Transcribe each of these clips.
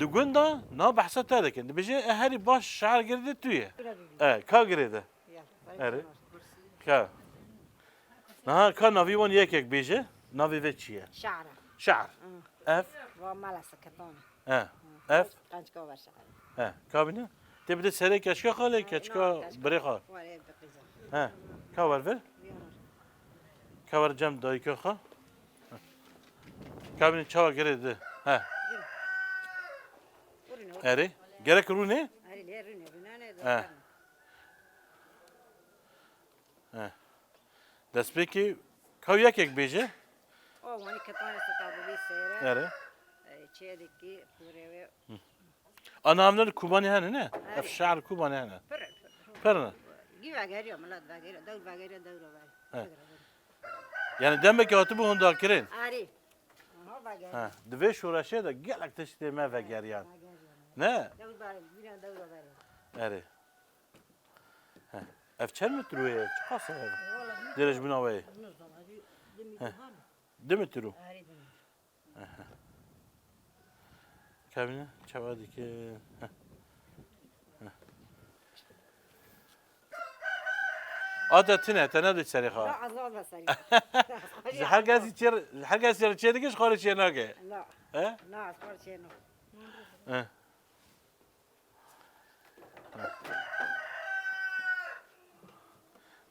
دقون دا نا بحثا تاده کن بيجي هاري باش شعر قرده تويه كا قرده اري كا نها كا نافي وان يكيك بيجي نافي في چيه شعره شعر اف ومالا سكتونه اف قنچ كوبر شعره كابينه تبدأ سري كشكا خالي كشكا بريخا واري بقيزه كاور فر كاور جم دايكا خا كابينه چاوا قرده اري gerek rune اري ليه رونه dest peki kav yekek beje او واني كتانه ستابلي سيره ere چيدكي پوريوي anamlar kubani hani ne ef şair kubani hani perna جي واغيريو ملات واغيريو دور واغيريو دور yani demek ki atı bu onda kirin اري هو واغيريو dve şuraşe de gelek teşte me ve geryan ne دور بار بينا دور واغيريو ere ef çel metruye çıkasa ev derece binavayı demetru اري kabine çavadı ki adetine tane de seriha لا عزال بسري herkes içeri geç karı içeri ge لا he لا اصبر شنو he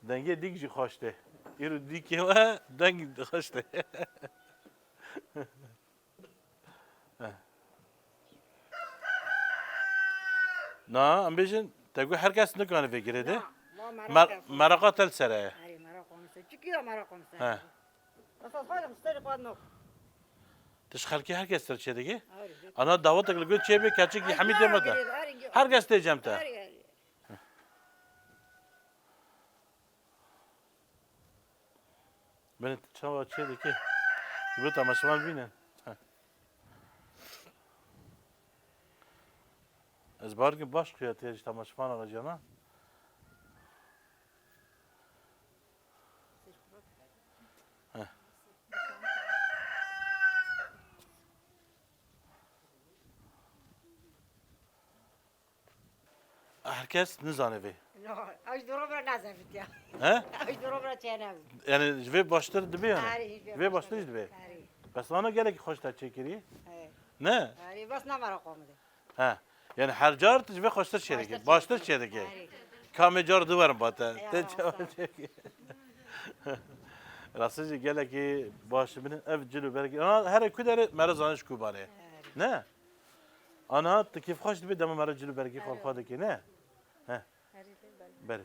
denge dikci hoşte iru dikela denge hoşte na ambejin tegu herkes ne kanı fikirdi merakat el seraya اري مرا قومسه چكيو مرا قومسه ها بس اصلا مستري قادنو تشخلكي herkes terçedeki اري ana davet akılgı çebe kaçık hamid demedi herkes diyeceğim ta اري ben çava çedeki bu tamaşaman binen Ez bargı baş kıyatı işte tamaşaman alacağına herkes nizanevi. لا اش دروبر نازفت يا He? اش دروبر چنم Yani ve başları dibi yani. اري Ve başları dibi. اري Bas bana gerek hoşta çekiri. Ne? اري بس نمر قومده Ha. Yani her car ve hoşta çekiri. Başları çekiri. اري Kame car duvar bata. Ya, Te çava çekiri. Rasıcı gele ki başı binin ev cülü belki. Ana her kudere merazanış kubare. Ne? Ana tıkif hoş dibi deme merazcülü belki korkadaki ne? اري Beri.